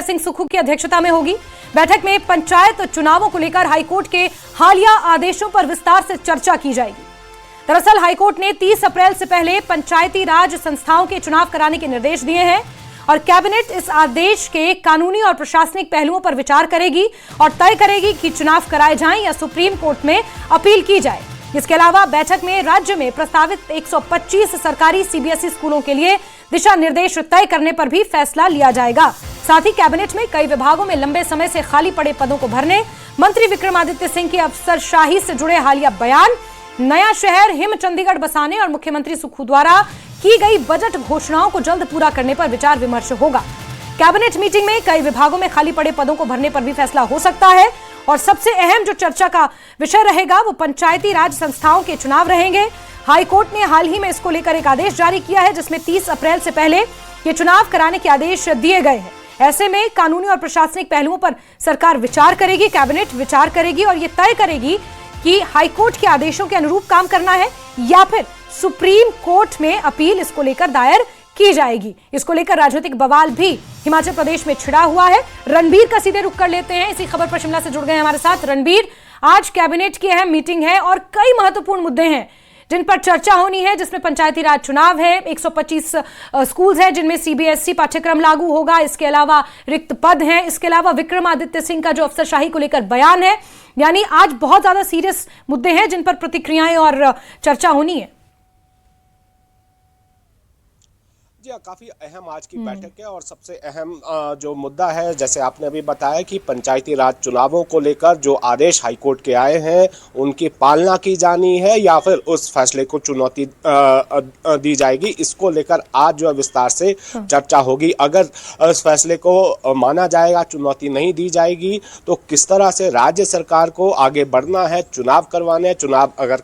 सिंह सुक्खू की अध्यक्षता में होगी। बैठक में पंचायत चुनावों को लेकर हाईकोर्ट के हालिया आदेशों पर विस्तार से चर्चा की जाएगी। दरअसल हाईकोर्ट ने 30 अप्रैल से पहले पंचायती राज संस्थाओं के चुनाव कराने के निर्देश दिए हैं और कैबिनेट इस आदेश के कानूनी और प्रशासनिक पहलुओं पर विचार करेगी और तय करेगी कि चुनाव कराए जाएं या सुप्रीम कोर्ट में अपील की जाए। इसके अलावा बैठक में राज्य में प्रस्तावित 125 सरकारी सीबीएसई स्कूलों के लिए दिशा निर्देश तय करने पर भी फैसला लिया जाएगा। साथ ही कैबिनेट में कई विभागों में लंबे समय से खाली पड़े पदों को भरने, मंत्री विक्रमादित्य सिंह की अफसरशाही से जुड़े हालिया बयान, नया शहर हिम चंडीगढ़ बसाने और मुख्यमंत्री सुक्खू द्वारा की गई बजट घोषणाओं को जल्द पूरा करने पर विचार विमर्श होगा। कैबिनेट मीटिंग में कई विभागों में खाली पड़े पदों को भरने पर भी फैसला हो सकता है और सबसे अहम जो चर्चा का विषय रहेगा वो पंचायती राज संस्थाओं के चुनाव रहेंगे। हाईकोर्ट ने हाल ही में इसको लेकर एक आदेश जारी किया है जिसमें 30 अप्रैल से पहले ये चुनाव कराने के आदेश दिए गए हैं। ऐसे में कानूनी और प्रशासनिक पहलुओं पर सरकार विचार करेगी, कैबिनेट विचार करेगी और ये तय करेगी कि हाईकोर्ट के आदेशों के अनुरूप काम करना है या फिर सुप्रीम कोर्ट में अपील इसको लेकर दायर की जाएगी। इसको लेकर राजनीतिक बवाल भी हिमाचल प्रदेश में छिड़ा हुआ है। रणबीर का सीधे रुख कर लेते हैं, इसी खबर पर शिमला से जुड़ गए हमारे साथ रणबीर। आज कैबिनेट की अहम मीटिंग है और कई महत्वपूर्ण मुद्दे हैं जिन पर चर्चा होनी है, जिसमें पंचायती राज चुनाव है, 125 स्कूल्स हैं जिनमें सीबीएसई पाठ्यक्रम लागू होगा, इसके अलावा रिक्त पद हैं, इसके अलावा विक्रमादित्य सिंह का जो अफसरशाही को लेकर बयान है। यानी आज बहुत ज्यादा सीरियस मुद्दे हैं जिन पर प्रतिक्रियाएं और चर्चा होनी है। जी काफ़ी अहम आज की बैठक है और सबसे अहम जो मुद्दा है, जैसे आपने अभी बताया कि पंचायती राज चुनावों को लेकर जो आदेश हाईकोर्ट के आए हैं उनकी पालना की जानी है या फिर उस फैसले को चुनौती दी जाएगी। इसको लेकर आज जो विस्तार से चर्चा होगी। अगर इस फैसले को माना जाएगा, चुनौती नहीं दी जाएगी, तो किस तरह से राज्य सरकार को आगे बढ़ना है, चुनाव करवाने हैं। चुनाव अगर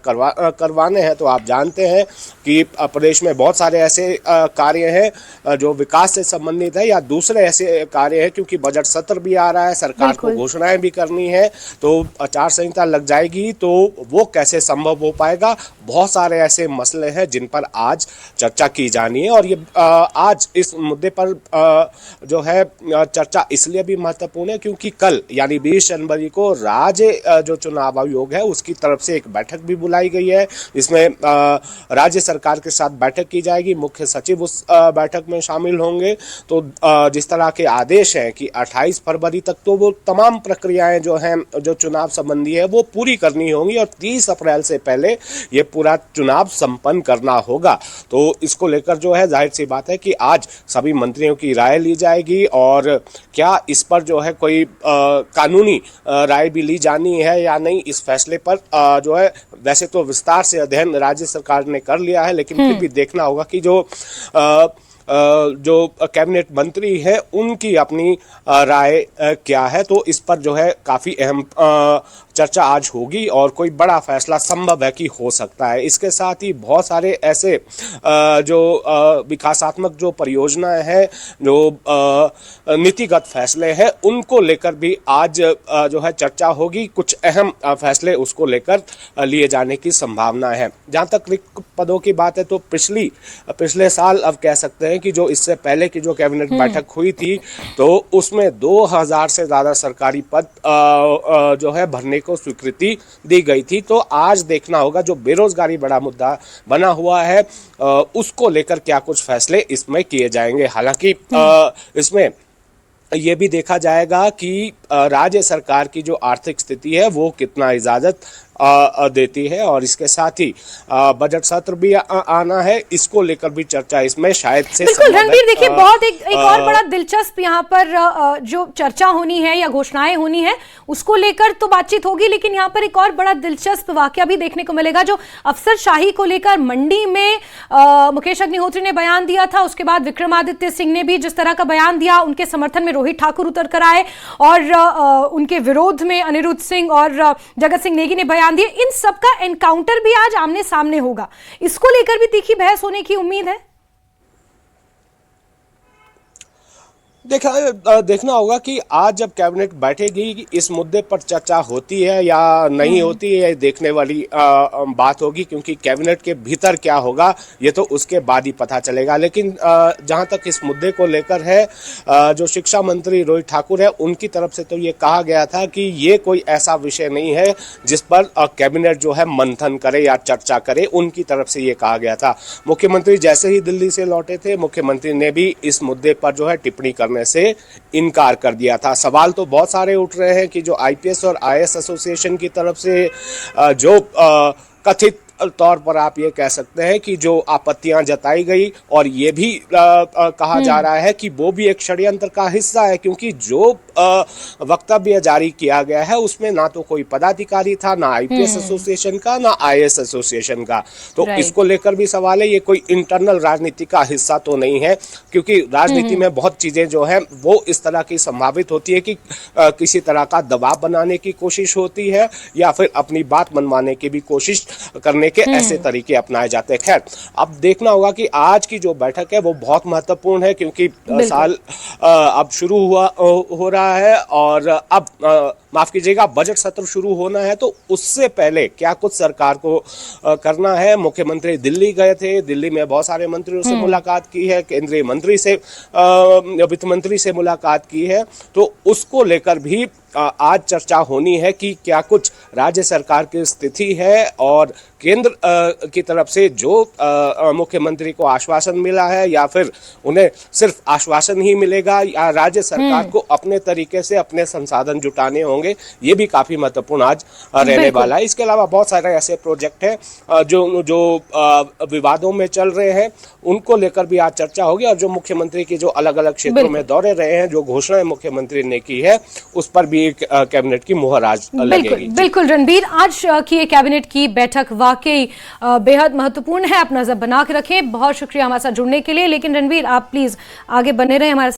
करवाने हैं तो आप जानते हैं कि प्रदेश में बहुत सारे ऐसे कार्य है जो विकास से संबंधित है या दूसरे ऐसे कार्य है, क्योंकि बजट सत्र भी आ रहा है, सरकार को घोषणाएं भी करनी है, तो आचार संहिता लग जाएगी, तो वो कैसे संभव हो पाएगा। बहुत सारे ऐसे मसले हैं जिन पर आज चर्चा की जानी है और ये आज इस मुद्दे पर जो है चर्चा इसलिए भी महत्वपूर्ण है क्योंकि कल यानी 20 जनवरी को राज्य जो चुनाव आयोग है उसकी तरफ से एक बैठक भी बुलाई गई है। इसमें राज्य सरकार के साथ बैठक की जाएगी, मुख्य सचिव उस बैठक में शामिल होंगे। तो जिस तरह के आदेश हैं कि 28 फरवरी तक तो वो तमाम प्रक्रियाएं जो हैं जो चुनाव संबंधी है वो पूरी करनी होंगी और 30 अप्रैल से पहले ये पूरा चुनाव संपन्न करना होगा। तो इसको लेकर जो है जाहिर सी बात है कि आज सभी मंत्रियों की राय ली जाएगी और क्या इस पर जो है कोई कानूनी राय भी ली जानी है या नहीं, इस फैसले पर जो है वैसे तो विस्तार से अध्ययन राज्य सरकार ने कर लिया है, लेकिन फिर भी देखना होगा कि जो कैबिनेट मंत्री है उनकी अपनी राय क्या है। तो इस पर जो है काफ़ी अहम चर्चा आज होगी और कोई बड़ा फैसला संभव है कि हो सकता है। इसके साथ ही बहुत सारे ऐसे जो विकासात्मक जो परियोजनाएं हैं, जो नीतिगत फैसले हैं, उनको लेकर भी आज जो है चर्चा होगी। कुछ अहम फैसले उसको लेकर लिए जाने की संभावना है। जहाँ तक रिक्त पदों की बात है तो पिछले साल अब कह सकते हैं कि जो इससे पहले की जो कैबिनेट बैठक हुई थी तो उसमें 2000 से ज़्यादा सरकारी पद जो है भरने को स्वीकृति दी गई थी। तो आज देखना होगा जो बेरोजगारी बड़ा मुद्दा बना हुआ है उसको लेकर क्या कुछ फैसले इसमें किए जाएंगे। हालांकि इसमें ये भी देखा जाएगा कि राज्य सरकार की जो आर्थिक स्थिति है वो कितना इजाजत देती है और इसके साथ ही बजट सत्र भी आना है, इसको लेकर भी चर्चा इसमें शायद से बिल्कुल। रणबीर देखिए बहुत एक और बड़ा दिलचस्प यहाँ पर जो चर्चा होनी है या घोषणाएं होनी है उसको लेकर तो बातचीत होगी, लेकिन यहाँ पर एक और बड़ा दिलचस्प वाकया भी देखने को मिलेगा जो अफसरशाही को लेकर मंडी में मुकेश अग्निहोत्री ने बयान दिया था। उसके बाद विक्रमादित्य सिंह ने भी जिस तरह का बयान दिया, उनके समर्थन में रोहित ठाकुर उतर कर आए और उनके विरोध में अनिरुद्ध सिंह और जगत सिंह नेगी ने बयान दिए। इन सबका एनकाउंटर भी आज आमने सामने होगा, इसको लेकर भी तीखी बहस होने की उम्मीद है। देखना होगा कि आज जब कैबिनेट बैठेगी इस मुद्दे पर चर्चा होती है या नहीं होती है, देखने वाली बात होगी, क्योंकि कैबिनेट के भीतर क्या होगा ये तो उसके बाद ही पता चलेगा। लेकिन जहां तक इस मुद्दे को लेकर है, जो शिक्षा मंत्री रोहित ठाकुर है उनकी तरफ से तो ये कहा गया था कि ये कोई ऐसा विषय नहीं है जिस पर कैबिनेट जो है मंथन करे या चर्चा करे, उनकी तरफ से ये कहा गया था। मुख्यमंत्री जैसे ही दिल्ली से लौटे थे, मुख्यमंत्री ने भी इस मुद्दे पर जो है टिप्पणी करने से इनकार कर दिया था। सवाल तो बहुत सारे उठ रहे हैं कि जो आईपीएस और आईएएस एसोसिएशन की तरफ से जो कथित तौर पर आप ये कह सकते हैं कि जो आपत्तियां जताई गई, और ये भी कहा जा रहा है कि वो भी एक षड्यंत्र का हिस्सा है, क्योंकि जो वक्तव्य जारी किया गया है उसमें ना तो कोई पदाधिकारी था, ना आईपीएस एसोसिएशन का, ना आईएएस एसोसिएशन का। तो इसको लेकर भी सवाल है, ये कोई इंटरनल राजनीति का हिस्सा तो नहीं है, क्योंकि राजनीति में बहुत चीजें जो है वो इस तरह की संभावित होती है कि किसी तरह का दबाव बनाने की कोशिश होती है या फिर अपनी बात मनवाने की भी कोशिश करने के ऐसे तरीके अपनाए जाते हैं। खैर, अब देखना होगा कि आज की जो बैठक है वो बहुत महत्वपूर्ण है, क्योंकि साल अब शुरू हो रहा है और अब माफ कीजिएगा बजट सत्र शुरू होना है, तो उससे पहले क्या कुछ सरकार को करना है। मुख्यमंत्री दिल्ली गए थे, दिल्ली में बहुत सारे मंत्रियों से मुलाकात की है, केंद्रीय मंत्री से, वित्त मंत्री से मुलाकात की है, तो उसको लेकर भी आज चर्चा होनी है कि क्या कुछ राज्य सरकार की स्थिति है और केंद्र की तरफ से जो मुख्यमंत्री को आश्वासन मिला है, या फिर उन्हें सिर्फ आश्वासन ही मिलेगा, या राज्य सरकार को अपने तरीके से अपने संसाधन जुटाने होंगे। ये भी काफी महत्वपूर्ण आज रहने वाला है। इसके अलावा बहुत सारे ऐसे प्रोजेक्ट हैं जो विवादों में चल रहे हैं, उनको लेकर भी आज चर्चा होगी, और जो मुख्यमंत्री की जो अलग अलग क्षेत्रों में दौरे रहे हैं, जो घोषणाएं मुख्यमंत्री ने की है, उस पर भी कैबिनेट की मुहर आज लगेगी। बिल्कुल रणबीर, आज की ये कैबिनेट की बैठक वाकई बेहद महत्वपूर्ण है। आप नजर बना के रखें। बहुत शुक्रिया हमारे साथ जुड़ने के लिए। लेकिन रणबीर, आप प्लीज आगे बने रहें हमारे